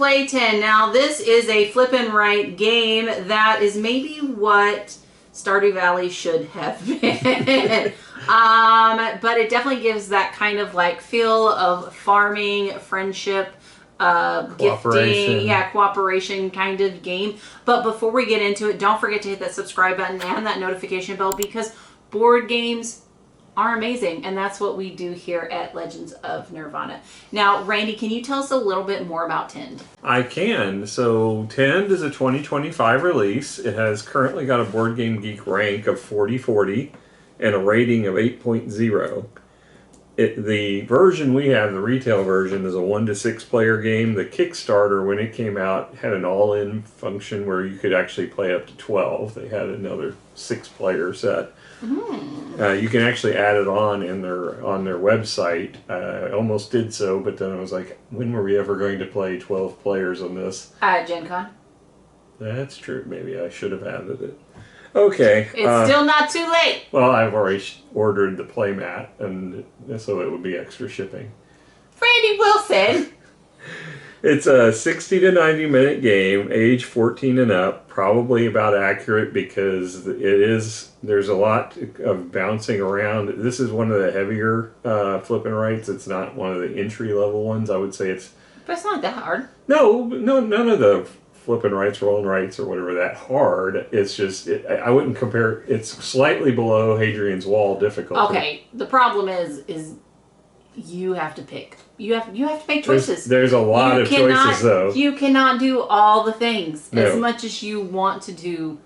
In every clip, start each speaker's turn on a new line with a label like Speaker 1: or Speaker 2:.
Speaker 1: play 10. Now, this is a flip and write game that is maybe what Stardew Valley should have been. But it definitely gives that kind of like feel of farming, friendship, gifting, cooperation kind of game. But before we get into it, don't forget to hit that subscribe button and that notification bell, because board games are amazing, and that's what we do here at Legends of Nirvana. Now, Randy, can you tell us a little bit more about Tend?
Speaker 2: I can. So Tend is a 2025 release. It has currently got a Board Game Geek rank of 40/40 and a rating of 8.0. The version we have, the retail version, is a 1 to 6 player game. The Kickstarter, when it came out, had an all-in function where you could actually play up to 12. They had another 6-player set. You can actually add it on their website. I almost did so, but then I was like, when were we ever going to play 12 players on this?
Speaker 1: Gen Con.
Speaker 2: That's true. Maybe I should have added it. Okay.
Speaker 1: It's still not too late.
Speaker 2: Well, I've already ordered the playmat, and so it would be extra shipping.
Speaker 1: Randy Wilson.
Speaker 2: It's a 60 to 90 minute game, age 14 and up, probably about accurate because there's a lot of bouncing around. This is one of the heavier flip and writes. It's not one of the entry level ones. I would say it's...
Speaker 1: But it's not that hard.
Speaker 2: No, none of the flip and writes, roll and writes, or whatever that hard. It's just, I wouldn't compare, it's slightly below Hadrian's Wall difficulty.
Speaker 1: Okay, the problem is you have to pick. You have to make choices.
Speaker 2: There's a lot of choices, though.
Speaker 1: You cannot do all the things as
Speaker 2: No.
Speaker 1: much as you want to do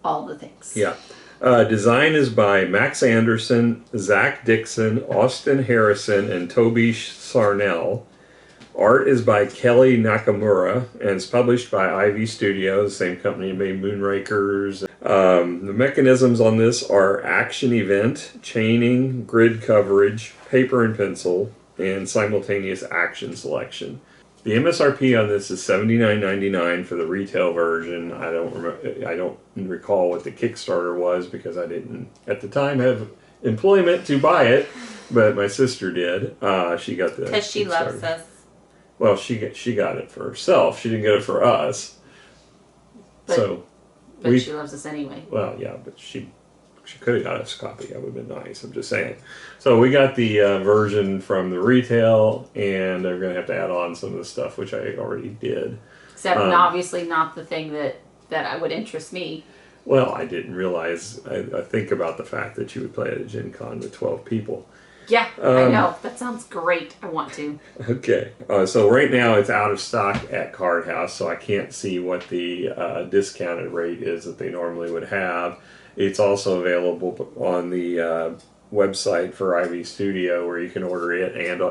Speaker 1: all the things.
Speaker 2: Yeah. Design is by Max Anderson, Zach Dixon, Austin Harrison, and Toby Sarnell. Art is by Kelly Nakamura, and it's published by Ivy Studios, the same company that made Moonrakers. The mechanisms on this are action event, chaining, grid coverage, paper and pencil, and simultaneous action selection. The MSRP on this is $79.99 for the retail version. I don't recall what the Kickstarter was because I didn't at the time have employment to buy it, but my sister did. She got the
Speaker 1: because she loves us.
Speaker 2: Well, she got it for herself. She didn't get it for us.
Speaker 1: But she loves us anyway.
Speaker 2: Well, yeah, but she could have got us a copy. That would have been nice. I'm just saying. So we got the version from the retail, and they're going to have to add on some of the stuff, which I already did.
Speaker 1: Except obviously not the thing that would interest me.
Speaker 2: Well, I didn't realize. I think about the fact that you would play at a Gen Con with 12 people.
Speaker 1: Yeah, I know. That sounds great. I want to.
Speaker 2: Okay. So right now it's out of stock at Card House, so I can't see what the discounted rate is that they normally would have. It's also available on the website for Ivy Studio, where you can order it and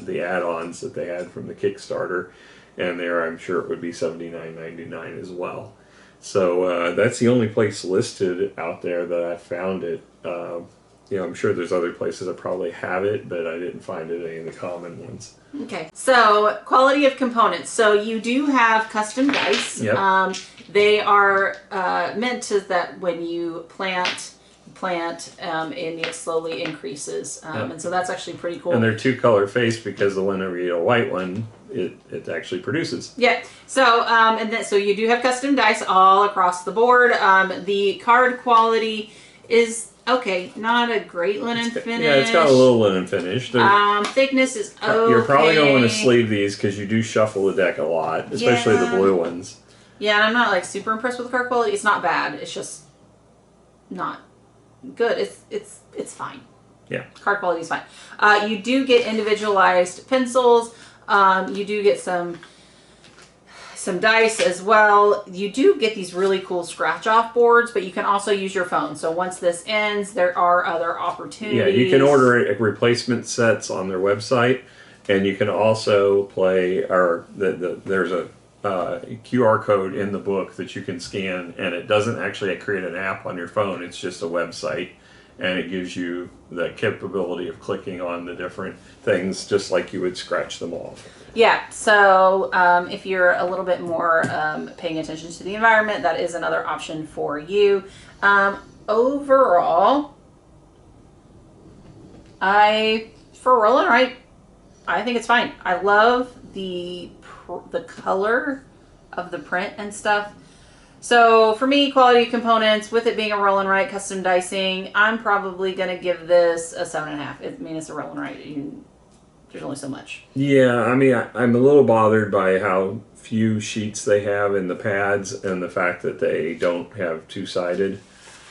Speaker 2: the add-ons that they had from the Kickstarter. And there I'm sure it would be $79.99 as well. So that's the only place listed out there that I found it. I'm sure there's other places that probably have it, but I didn't find it any of the common ones.
Speaker 1: Okay, so quality of components. So you do have custom dice.
Speaker 2: Yep.
Speaker 1: They are meant to that when you plant, and it slowly increases.
Speaker 2: Yep.
Speaker 1: And so that's actually pretty cool.
Speaker 2: And they're two-color faced because whenever you get a white one, it actually produces.
Speaker 1: Yeah. So so you do have custom dice all across the board. The card quality is okay, not a great linen finish.
Speaker 2: Yeah, it's got a little linen finish.
Speaker 1: Thickness is okay.
Speaker 2: You're probably going to want to sleeve these because you do shuffle the deck a lot, especially the blue ones.
Speaker 1: Yeah, and I'm not like super impressed with the card quality. It's not bad. It's just not good. It's fine.
Speaker 2: Yeah.
Speaker 1: Card quality is fine. You do get individualized pencils. You do get some dice as well. You do get these really cool scratch off boards, but you can also use your phone. So once this ends, there are other opportunities.
Speaker 2: Yeah, you can order replacement sets on their website, and you can also play, there's a QR code in the book that you can scan, and it doesn't actually create an app on your phone. It's just a website, and it gives you the capability of clicking on the different things just like you would scratch them off.
Speaker 1: Yeah, so if you're a little bit more paying attention to the environment, that is another option for you. Overall, for Roll and Write, I think it's fine. I love the the color of the print and stuff. So for me, quality components, with it being a roll and write custom dicing, I'm probably going to give this a 7.5. I mean, it's a roll and write. There's only so much.
Speaker 2: Yeah, I mean, I'm a little bothered by how few sheets they have in the pads and the fact that they don't have two-sided.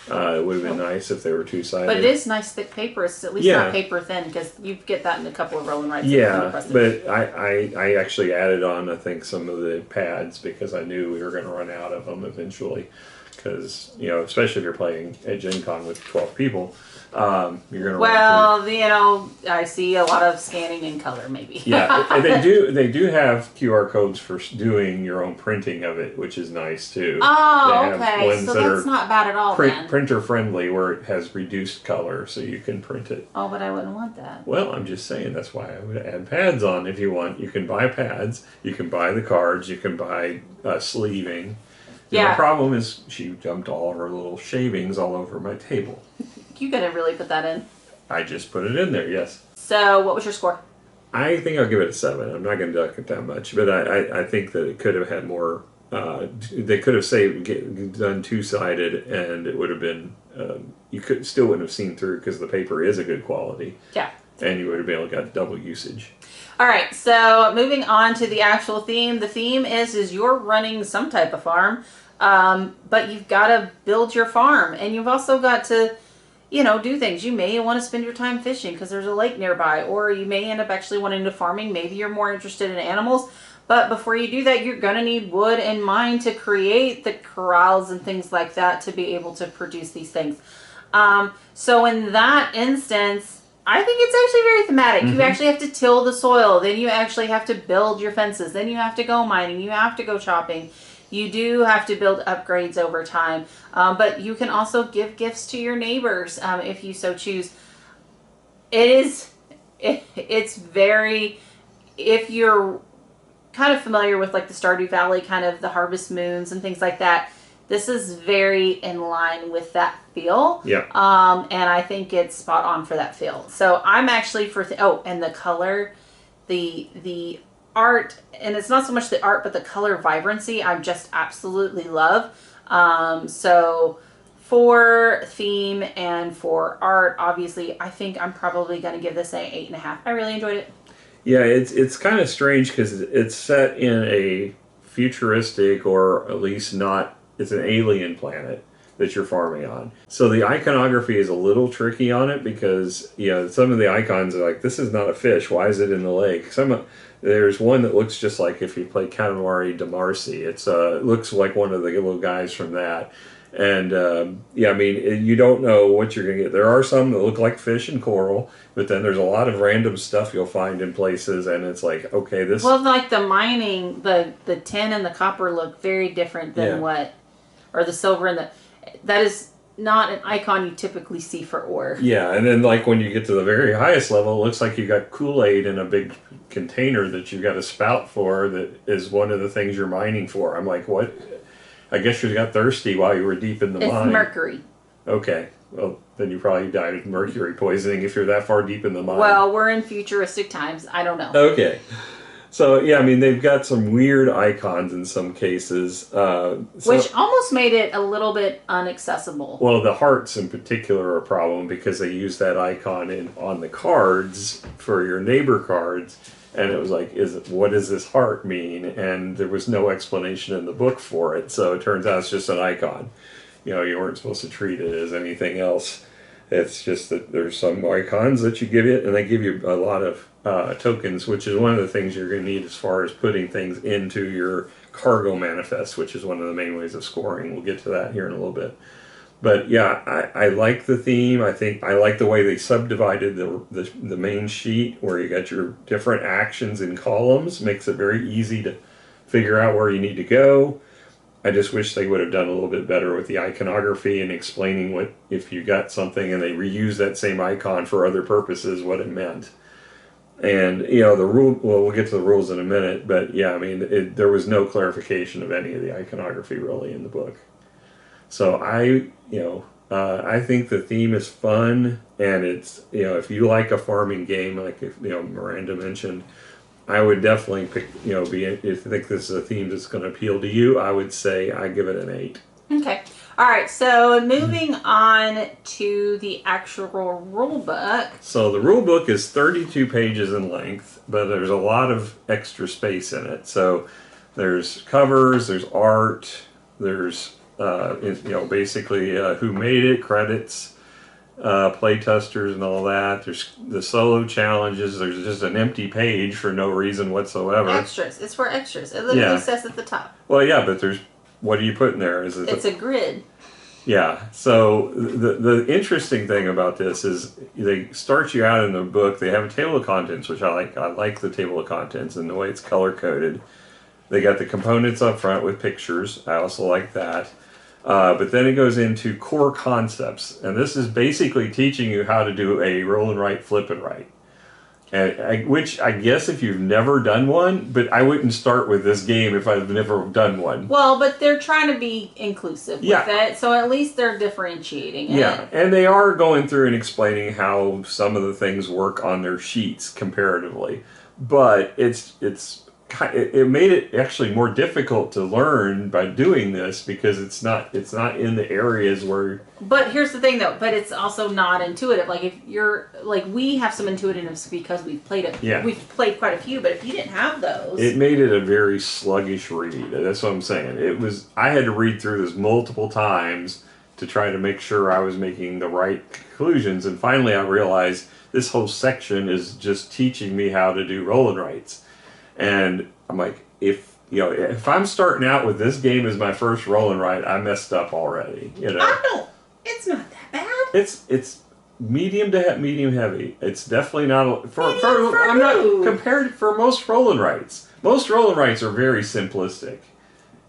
Speaker 2: It would have been nice if they were two-sided.
Speaker 1: But it is nice thick paper. It's at least not paper thin, because you get that in a couple of roll and writes.
Speaker 2: Yeah, but I actually added on, I think, some of the pads because I knew we were going to run out of them eventually. Because, especially if you're playing at Gen Con with 12 people, you're going to
Speaker 1: run through. I see a lot of scanning in color, maybe.
Speaker 2: Yeah, and they do have QR codes for doing your own printing of it, which is nice too.
Speaker 1: Oh, okay. So that's not bad at all,
Speaker 2: printer friendly, where it has reduced color, so you can print it.
Speaker 1: Oh, but I wouldn't want that.
Speaker 2: Well, I'm just saying that's why I would add pads on if you want. You can buy pads, you can buy the cards, you can buy sleeving. The problem is she dumped all her little shavings all over my table.
Speaker 1: You gotta really put that in.
Speaker 2: I just put it in there, yes.
Speaker 1: So, what was your score?
Speaker 2: I think I'll give it a 7. I'm not going to duck it that much, but I think that it could have had more. They could have done two-sided, and it would have been. Still wouldn't have seen through because the paper is a good quality.
Speaker 1: Yeah.
Speaker 2: And you would have been able to get double usage.
Speaker 1: All right, so moving on to the actual theme. The theme is you're running some type of farm, but you've got to build your farm, and you've also got to, do things. You may want to spend your time fishing because there's a lake nearby, or you may end up actually wanting to farming. Maybe you're more interested in animals, but before you do that, you're going to need wood and mine to create the corrals and things like that to be able to produce these things. So in that instance, I think it's actually very thematic. Mm-hmm. You actually have to till the soil. Then you actually have to build your fences. Then you have to go mining. You have to go chopping. You do have to build upgrades over time. But you can also give gifts to your neighbors if you so choose. It's very, if you're kind of familiar with like the Stardew Valley, kind of the harvest moons and things like that, this is very in line with that feel.
Speaker 2: Yeah.
Speaker 1: And I think it's spot on for that feel. So I'm actually for, and the color, the art, and it's not so much the art, but the color vibrancy, I just absolutely love. So for theme and for art, obviously, I think I'm probably going to give this an 8.5. I really enjoyed it.
Speaker 2: Yeah, it's kind of strange because it's set in a futuristic, or at least not, it's an alien planet that you're farming on. So the iconography is a little tricky on it because, some of the icons are like, this is not a fish. Why is it in the lake? There's one that looks just like if you play Katamari Damacy. It looks like one of the little guys from that. And, you don't know what you're going to get. There are some that look like fish and coral, but then there's a lot of random stuff you'll find in places, and it's like, okay, this...
Speaker 1: Well, like the mining, the tin and the copper look very different than or the silver and that is not an icon you typically see for ore.
Speaker 2: Yeah, and then like when you get to the very highest level, it looks like you got Kool-Aid in a big container that you've got a spout for that is one of the things you're mining for. I'm like, what? I guess you got thirsty while you were deep in the mine.
Speaker 1: It's mercury.
Speaker 2: Okay. Well, then you probably died of mercury poisoning if you're that far deep in the mine.
Speaker 1: Well, we're in futuristic times. I don't know.
Speaker 2: Okay. So, they've got some weird icons in some cases.
Speaker 1: Which almost made it a little bit inaccessible.
Speaker 2: Well, the hearts in particular are a problem because they use that icon on the cards for your neighbor cards. And it was like, what does this heart mean? And there was no explanation in the book for it. So it turns out it's just an icon. You weren't supposed to treat it as anything else. It's just that there's some icons that you give it, and they give you a lot of tokens, which is one of the things you're going to need as far as putting things into your cargo manifest, which is one of the main ways of scoring. We'll get to that here in a little bit. But yeah, I like the theme. I think I like the way they subdivided the main sheet, where you got your different actions in columns. Makes it very easy to figure out where you need to go. I just wish they would have done a little bit better with the iconography and explaining what, if you got something and they reuse that same icon for other purposes, what it meant. And, the rule, well, we'll get to the rules in a minute, but yeah, there was no clarification of any of the iconography really in the book. So I think the theme is fun, and it's, if you like a farming game, like Miranda mentioned, I would definitely pick, if you think this is a theme that's going to appeal to you, I would say I give it an 8.
Speaker 1: Okay. All right. So moving on to the actual rule book.
Speaker 2: So the rule book is 32 pages in length, but there's a lot of extra space in it. So there's covers, there's art, there's basically who made it, credits, play testers and all that. There's the solo challenges. There's just an empty page for no reason whatsoever.
Speaker 1: Extras. It's for extras. It literally says at the top.
Speaker 2: Well, yeah, but what do you put in there?
Speaker 1: It's a grid.
Speaker 2: Yeah. So the interesting thing about this is they start you out in the book. They have a table of contents, which I like. I like the table of contents and the way it's color coded. They got the components up front with pictures. I also like that. But then it goes into core concepts, and this is basically teaching you how to do a roll and write, flip and write. Which I guess if you've never done one, but I wouldn't start with this game if I've never done one.
Speaker 1: Well, but they're trying to be inclusive with it, so at least they're differentiating it.
Speaker 2: Yeah, and they are going through and explaining how some of the things work on their sheets comparatively, but it made it actually more difficult to learn by doing this because it's not in the areas where.
Speaker 1: But here's the thing, though. But it's also not intuitive. Like if you're we have some intuitiveness because we've played it.
Speaker 2: Yeah.
Speaker 1: We've played quite a few, but if you didn't have those,
Speaker 2: it made it a very sluggish read. That's what I'm saying. I had to read through this multiple times to try to make sure I was making the right conclusions, and finally I realized this whole section is just teaching me how to do roll and writes. And I'm like, if I'm starting out with this game as my first roll and write, I messed up already.
Speaker 1: It's not that bad.
Speaker 2: It's medium to medium heavy. It's definitely not compared for most roll and writes. Most roll and writes are very simplistic.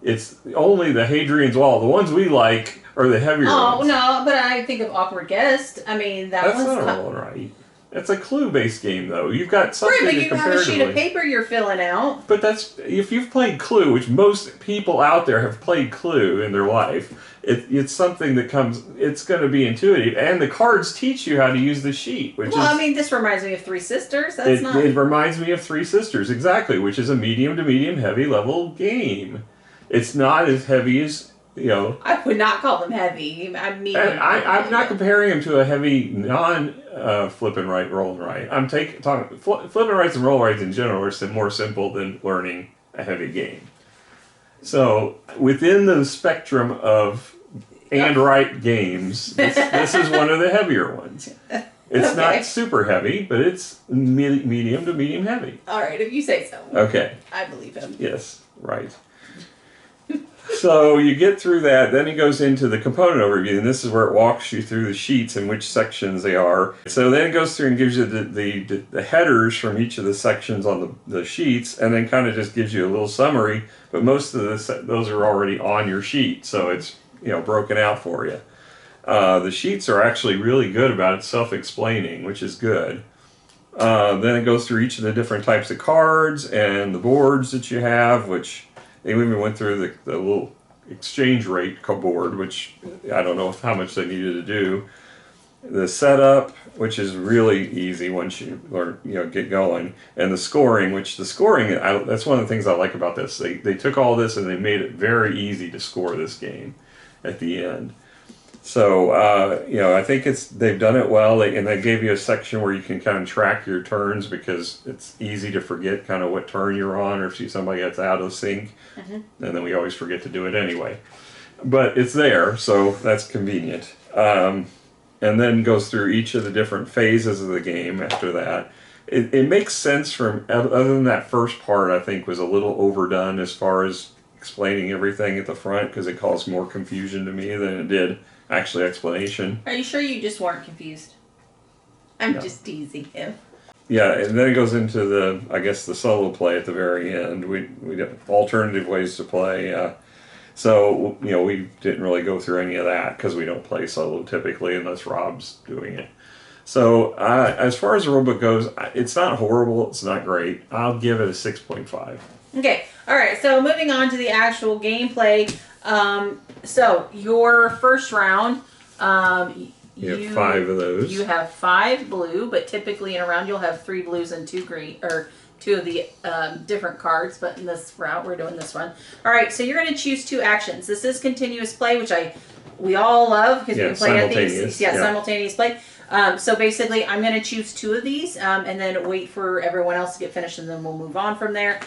Speaker 2: It's only the Hadrian's Wall. The ones we like are the heavier ones.
Speaker 1: Oh no, but I think of Awkward Guest. I mean
Speaker 2: that's not a roll and write. It's a clue-based game, though. You've got something
Speaker 1: but you have a sheet of paper you're filling out.
Speaker 2: But if you've played Clue, which most people out there have played Clue in their life, it's something that it's going to be intuitive, and the cards teach you how to use the sheet.
Speaker 1: This reminds me of Three Sisters.
Speaker 2: It reminds me of Three Sisters, exactly, which is a medium to medium heavy level game. It's not as heavy as.
Speaker 1: I would not call them heavy.
Speaker 2: I'm not comparing them to a heavy flip and write, roll and write. I'm talking flip and writes and roll and writes in general are more simple than learning a heavy game. So within the spectrum of write games, this is one of the heavier ones. It's not super heavy, but it's medium to medium heavy.
Speaker 1: All right, if you say so.
Speaker 2: Okay.
Speaker 1: I believe him.
Speaker 2: Yes, right. So you get through that, then it goes into the component overview, and this is where it walks you through the sheets and which sections they are. So then it goes through and gives you the headers from each of the sections on the sheets, and then kind of just gives you a little summary, but most of those are already on your sheet, so it's broken out for you. The sheets are actually really good about it, self-explaining, which is good. Then it goes through each of the different types of cards and the boards that you have, which they even went through the little exchange rate board, which I don't know how much they needed to do. The setup, which is really easy once you learn, get going, and the scoring, that's one of the things I like about this. They took all this and they made it very easy to score this game at the end. So, I think they've done it well, and they gave you a section where you can kind of track your turns because it's easy to forget kind of what turn you're on, or if somebody gets out of sync, and then we always forget to do it anyway. But it's there, so that's convenient. And then goes through each of the different phases of the game after that. It makes sense other than that first part, I think, was a little overdone as far as explaining everything at the front, because it caused more confusion to me than it did actually explanation.
Speaker 1: Are you sure you just weren't confused? I'm just teasing you.
Speaker 2: Yeah, and then it goes into the solo play at the very end. We have alternative ways to play. So, we didn't really go through any of that because we don't play solo typically unless Rob's doing it. So, as far as the rulebook goes, it's not horrible. It's not great. I'll give it a 6.5.
Speaker 1: Okay. All right. So, moving on to the actual gameplay. So your first round,
Speaker 2: you have 5 of those.
Speaker 1: You have 5 blue, but typically in a round you'll have 3 blues and 2 green, or two of the different cards, but in this route, we're doing this one. All right, so you're going to choose 2 actions. This is continuous play, which we all love because we can play at these. Simultaneous play. So basically, I'm going to choose 2 of these and then wait for everyone else to get finished, and then we'll move on from there.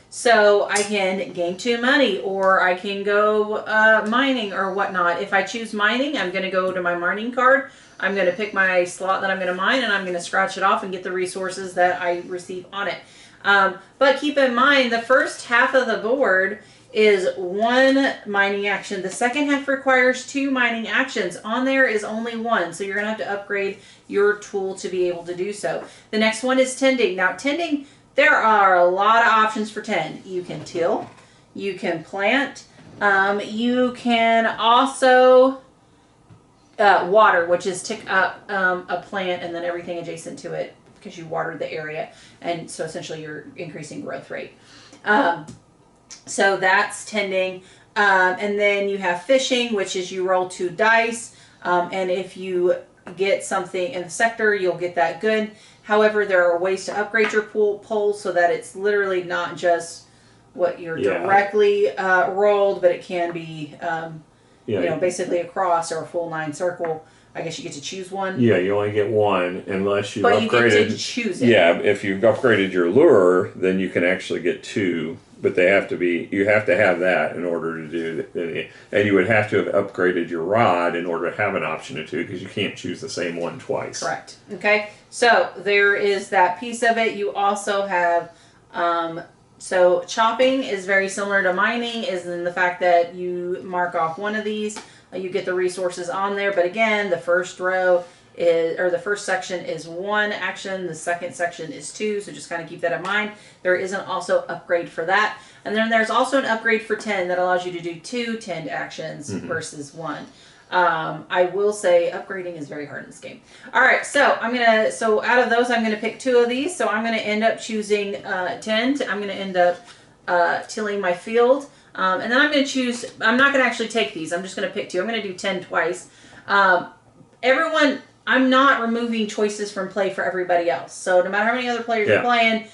Speaker 1: So I can gain 2 money, or I can go mining or whatnot. If I choose mining, I'm going to go to my mining card. I'm going to pick my slot that I'm going to mine, and I'm going to scratch it off and get the resources that I receive on it. But keep in mind, the first half of the board is 1 mining action. The second half requires 2 mining actions. On there is only 1, so you're going to have to upgrade your tool to be able to do so. The next one is tending. Now, tending, there are a lot of options for tend. You can till, you can plant, you can also water, which is tick up a plant and then everything adjacent to it because you watered the area, and so essentially you're increasing growth rate. So that's tending. And then you have fishing, which is you roll 2 dice. And if you get something in the sector, you'll get that good. However, there are ways to upgrade your pole so that it's literally not just what you're directly rolled, but it can be, basically a cross or a full 9 circle. I guess you get to choose one.
Speaker 2: Yeah, you only get one unless you've upgraded.
Speaker 1: But you get to choose it.
Speaker 2: Yeah, if you've upgraded your lure, then you can actually get 2. But they have to be, you have to have that in order to do it. And you would have to have upgraded your rod in order to have an option of 2, because you can't choose the same one twice.
Speaker 1: Correct. Okay, so there is that piece of it. You also have, so chopping is very similar to mining, is in the fact that you mark off one of these, you get the resources on there. But again, the first row the first section is 1 action, the second section is 2, so just kind of keep that in mind. There is an also upgrade for that. And then there's also an upgrade for 10 that allows you to do 2 tend actions versus 1. I will say upgrading is very hard in this game. All right, so out of those, I'm gonna pick 2 of these. So I'm gonna end up choosing tend. I'm gonna end up tilling my field. And then I'm gonna choose, I'm not gonna actually take these, I'm just gonna pick 2. I'm gonna do 10 twice. I'm not removing choices from play for everybody else. So no matter how many other players are playing,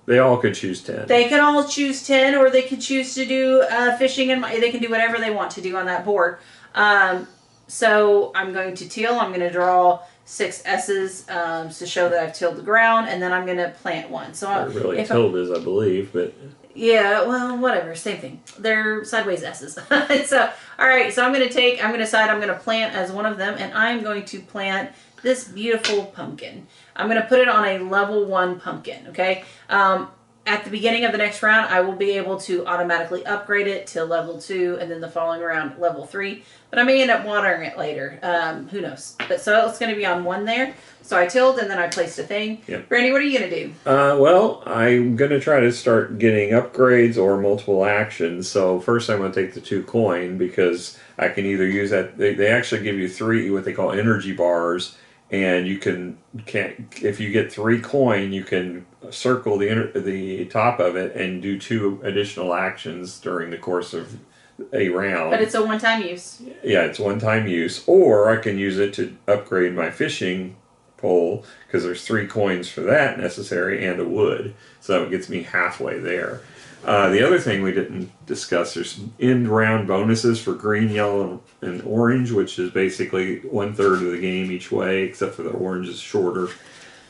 Speaker 2: they all could choose 10.
Speaker 1: They can all choose 10, or they could choose to do fishing, and they can do whatever they want to do on that board. So I'm going to till. I'm going to draw 6 S's to show that I've tilled the ground, and then I'm going to plant 1. So
Speaker 2: they're really tilled, as I believe, but
Speaker 1: yeah, well, whatever, same thing. They're sideways S's. So, all right, so I'm going to decide I'm going to plant as one of them, and I'm going to plant this beautiful pumpkin. I'm going to put it on a level 1 pumpkin, okay? At the beginning of the next round, I will be able to automatically upgrade it to level 2, and then the following round, level 3. But I may end up watering it later. Who knows? But so it's going to be on 1 there. So I tilled, and then I placed a thing. Yep. Brandy, what are you going to do?
Speaker 2: Well, I'm going to try to start getting upgrades or multiple actions. So first I'm going to take the 2 coin, because I can either use that. They actually give you 3, what they call energy bars. And you can if you get 3 coin, you can circle the top of it and do 2 additional actions during the course of a round.
Speaker 1: But it's a one-time use.
Speaker 2: Yeah, it's one-time use. Or I can use it to upgrade my fishing pole, because there's 3 coins for that necessary, and a wood. So it gets me halfway there. The other thing we didn't discuss, there's end-round bonuses for green, yellow, and orange, which is basically 1/3 of the game each way, except for the orange is shorter.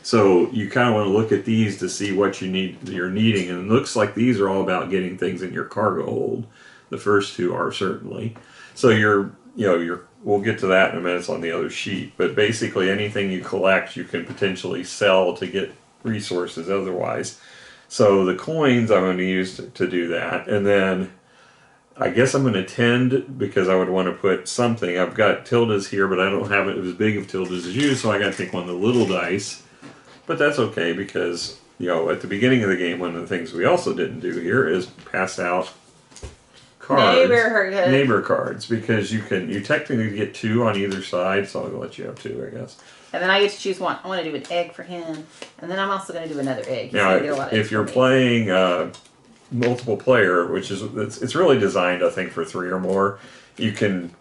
Speaker 2: So you kind of want to look at these to see what you're needing, and it looks like these are all about getting things in your cargo hold. The first 2 are certainly. So we'll get to that in a minute. It's on the other sheet, but basically anything you collect, you can potentially sell to get resources otherwise. So the coins I'm going to use to do that. And then I guess I'm going to tend, because I would want to put something. I've got tildes here, but I don't have it as big of tildes as you, so I got to take one of the little dice. But that's okay, because at the beginning of the game, one of the things we also didn't do here is pass out cards. Neighbor cards, because you technically get 2 on either side, so I'll let you have 2, I guess.
Speaker 1: And then I get to choose 1. I want to do an egg for him. And then I'm also going to do another egg.
Speaker 2: Now, if you're playing multiple player, which is, it's really designed, I think, for 3 or more, you can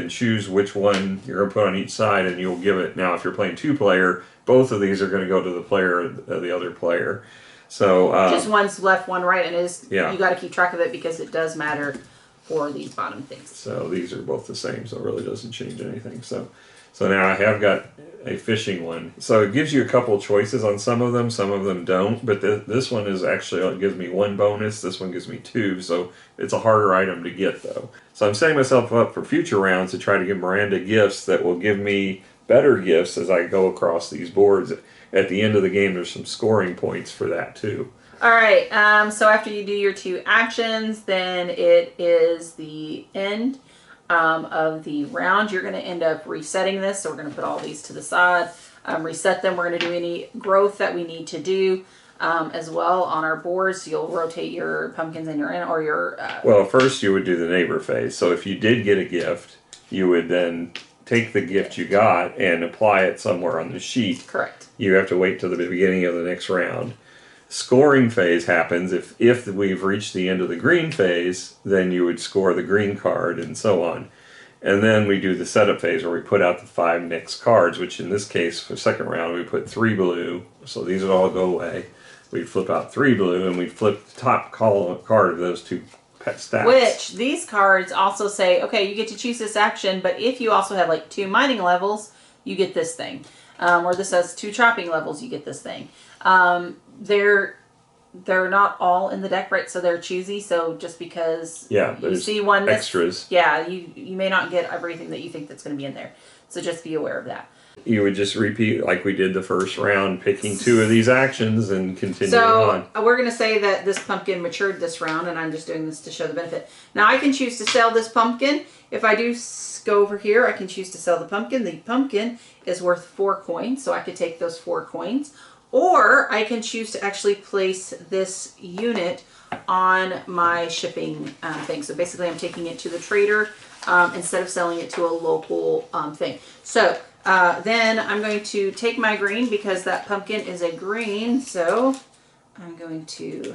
Speaker 2: choose which one you're going to put on each side, and you'll give it. Now, if you're playing 2 player, both of these are going to go to the player, the other player. So
Speaker 1: just one's left, one right, and
Speaker 2: yeah.
Speaker 1: you got to keep track of it because it does matter for these bottom things.
Speaker 2: So these are both the same, so it really doesn't change anything. So now I have got a fishing one. So it gives you a couple choices on some of them don't. But this one is actually, it gives me 1 bonus. This one gives me 2, so it's a harder item to get though. So I'm setting myself up for future rounds to try to give Miranda gifts that will give me better gifts as I go across these boards. At the end of the game, there's some scoring points for that too.
Speaker 1: All right, so after you do your 2 actions, then it is the end of the round. You're going to end up resetting this, so we're going to put all these to the side, reset them. We're going to do any growth that we need to do as well on our boards. So you'll rotate your pumpkins and your
Speaker 2: Well, first you would do the neighbor phase. So if you did get a gift, you would then take the gift you got and apply it somewhere on the sheet.
Speaker 1: Correct.
Speaker 2: You have to wait till the beginning of the next round. Scoring phase happens if we've reached the end of the green phase, then you would score the green card and so on. And then we do the setup phase where we put out the 5 next cards, which in this case for second round we put 3 blue, so these would all go away. We'd flip out 3 blue and we'd flip the top card of those 2 pet stacks.
Speaker 1: Which these cards also say, okay, you get to choose this action, but if you also have like 2 mining levels, you get this thing. Or this has 2 chopping levels, you get this thing. They're not all in the deck, right? So they're choosy. So just because you see one
Speaker 2: extras,
Speaker 1: you may not get everything that you think that's going to be in there. So just be aware of that.
Speaker 2: You would just repeat like we did the first round, picking 2 of these actions and continuing on.
Speaker 1: So we're going to say that this pumpkin matured this round, and I'm just doing this to show the benefit. Now I can choose to sell this pumpkin. If I do go over here, I can choose to sell the pumpkin. The pumpkin is worth 4 coins, so I could take those 4 coins. Or I can choose to actually place this unit on my shipping thing. So basically I'm taking it to the trader instead of selling it to a local thing. So then I'm going to take my green because that pumpkin is a green. So I'm going to,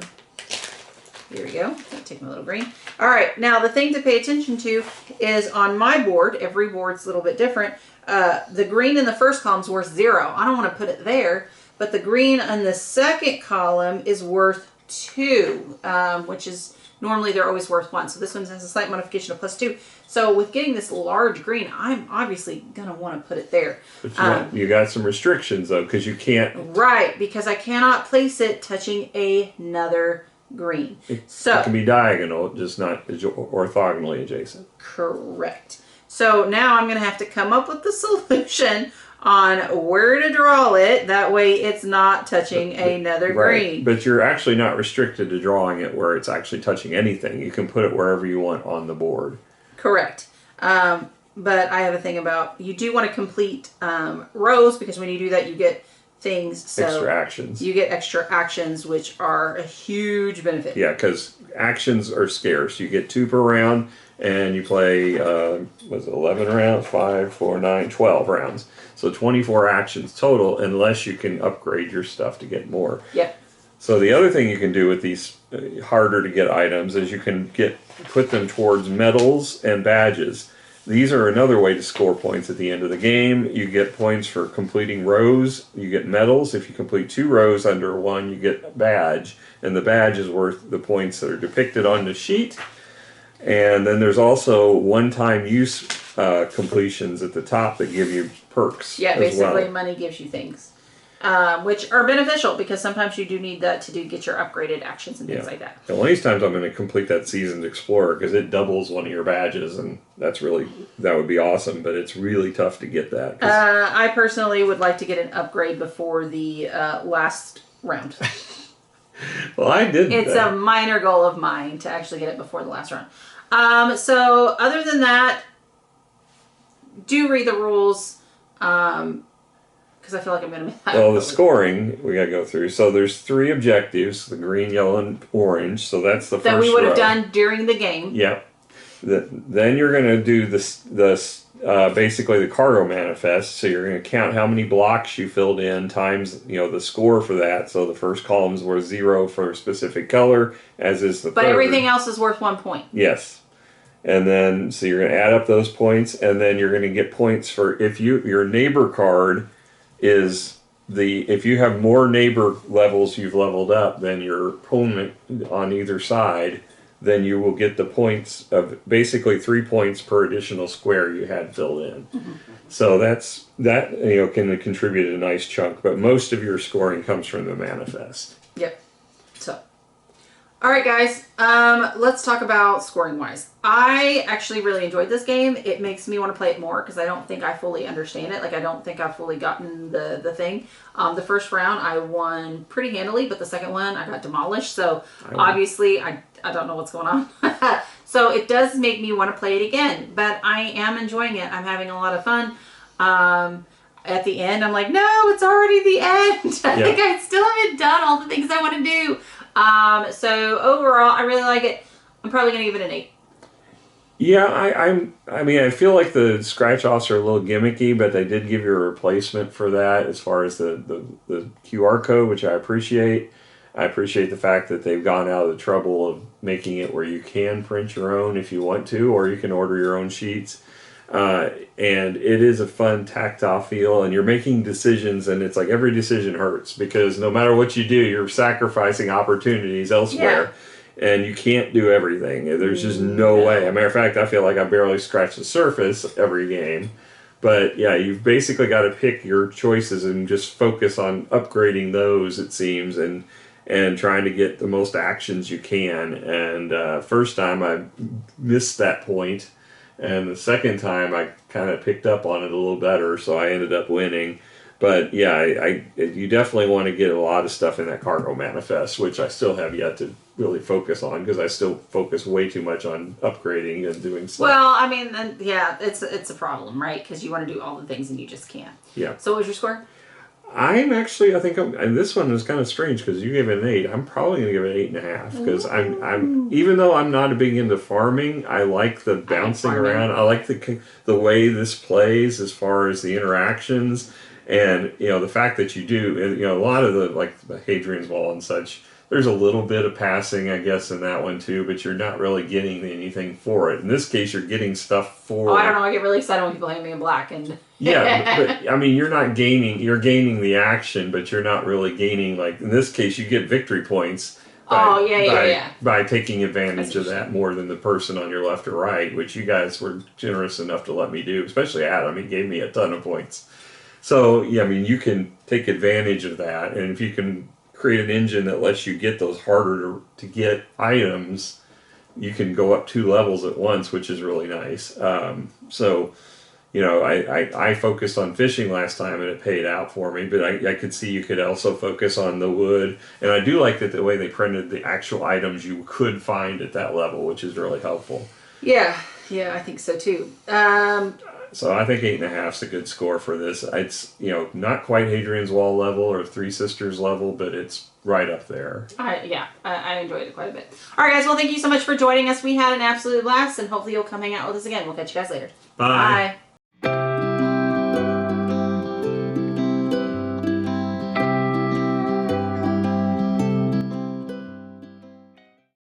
Speaker 1: here we go. Take my little green. All right, now the thing to pay attention to is on my board, every board's a little bit different. The green in the first column is worth 0. I don't want to put it there. But the green on the second column is worth 2, which is normally they're always worth 1. So this one has a slight modification of +2. So with getting this large green, I'm obviously going to want to put it there.
Speaker 2: But you got some restrictions though, because you can't.
Speaker 1: Right, because I cannot place it touching another green.
Speaker 2: It can be diagonal, just not orthogonally adjacent.
Speaker 1: Correct. So now I'm going to have to come up with the solution on where to draw it. That way it's not touching another green.
Speaker 2: But you're actually not restricted to drawing it where it's actually touching anything. You can put it wherever you want on the board.
Speaker 1: Correct. But I have a thing about, you do want to complete rows, because when you do that you get things. So
Speaker 2: extra actions.
Speaker 1: You get extra actions, which are a huge benefit.
Speaker 2: Yeah, because actions are scarce. You get 2 per round, and you play, 11 rounds? 5, 4, 9, 12 rounds. So 24 actions total, unless you can upgrade your stuff to get more.
Speaker 1: Yep.
Speaker 2: So the other thing you can do with these harder to get items is you can put them towards medals and badges. These are another way to score points at the end of the game. You get points for completing rows. You get medals. If you complete 2 rows under 1, you get a badge. And the badge is worth the points that are depicted on the sheet. And then there's also one-time use completions at the top that give you perks.
Speaker 1: Yeah, basically money gives you things. Which are beneficial, because sometimes you do need that to get your upgraded actions and things like that.
Speaker 2: And one of these times I'm going to complete that Seasoned Explorer, because it doubles one of your badges, and that would be awesome, but it's really tough to get that.
Speaker 1: I personally would like to get an upgrade before the last round.
Speaker 2: Well, I did.
Speaker 1: It's a minor goal of mine to actually get it before the last round. So other than that, do read the rules. Because I feel like I'm going to miss that.
Speaker 2: Well, the scoring we got to go through. So there's 3 objectives: the green, yellow, and orange. So that's the first
Speaker 1: that we would have
Speaker 2: row.
Speaker 1: done during the game.
Speaker 2: Yep. Then you're going to do basically the cargo manifest. So you're going to count how many blocks you filled in times the score for that. So the first column's worth 0 for a specific color, as is the.
Speaker 1: But
Speaker 2: third.
Speaker 1: everything else is worth 1 point.
Speaker 2: Yes. And then so you're going to add up those points, and then you're going to get points for if your neighbor card is if you have more neighbor levels you've leveled up than your opponent on either side, then you will get the points of basically 3 points per additional square you had filled in. So that can contribute a nice chunk, but most of your scoring comes from the manifest.
Speaker 1: Yep. So, all right, guys. Let's talk about scoring wise. I actually really enjoyed this game. It makes me want to play it more because I don't think I fully understand it. Like, I don't think I've fully gotten the thing. The first round I won pretty handily, but the second one I got demolished. So obviously I don't know what's going on. So it does make me want to play it again, but I am enjoying it. I'm having a lot of fun. At the end, I'm like, no, it's already the end. Like, I still haven't done all the things I want to do. So overall, I really like it. I'm probably going to give it an 8.
Speaker 2: Yeah, I mean, I feel like the scratch offs are a little gimmicky, but they did give you a replacement for that as far as the QR code, which I appreciate. I appreciate the fact that they've gone out of the trouble of making it where you can print your own if you want to, or you can order your own sheets. And it is a fun tactile feel, and you're making decisions, and it's like every decision hurts because no matter what you do, you're sacrificing opportunities elsewhere. Yeah. And you can't do everything. There's just no way. As a matter of fact, I feel like I barely scratch the surface every game. But yeah, you've basically got to pick your choices and just focus on upgrading those, it seems, and trying to get the most actions you can. And first time I missed that point, and the second time I kind of picked up on it a little better, so I ended up winning. But yeah, you definitely want to get a lot of stuff in that cargo manifest, which I still have yet to really focus on because I still focus way too much on upgrading and doing stuff.
Speaker 1: Well, I mean, yeah, it's a problem, right? Because you want to do all the things and you just can't.
Speaker 2: Yeah.
Speaker 1: So what was your score?
Speaker 2: And this one is kind of strange because you gave it an 8. I'm probably going to give it 8.5 because I'm even though I'm not a big into farming, I like the bouncing around. I like the way this plays as far as the interactions, and the fact that you do, a lot of the Hadrian's Wall and such. There's a little bit of passing, I guess, in that one too, but you're not really getting anything for it. In this case, you're getting stuff for.
Speaker 1: Oh, I don't know. I get really excited when people hand me in black and.
Speaker 2: Yeah, but I mean, you're not gaining. You're gaining the action, but you're not really gaining. Like in this case, you get victory points. By taking advantage of that more than the person on your left or right, which you guys were generous enough to let me do. Especially Adam, he gave me a ton of points. So yeah, I mean, you can take advantage of that, and if you can create an engine that lets you get those harder to get items, you can go up 2 levels at once, which is really nice. I focused on fishing last time and it paid out for me, but I could see you could also focus on the wood. And I do like that the way they printed the actual items you could find at that level, which is really helpful.
Speaker 1: Yeah, I think so too.
Speaker 2: So I think 8.5 is a good score for this. It's not quite Hadrian's Wall level or Three Sisters level, but it's right up there.
Speaker 1: I enjoyed it quite a bit. All right, guys. Well, thank you so much for joining us. We had an absolute blast, and hopefully you'll come hang out with us again. We'll catch you guys later.
Speaker 2: Bye.
Speaker 1: Bye.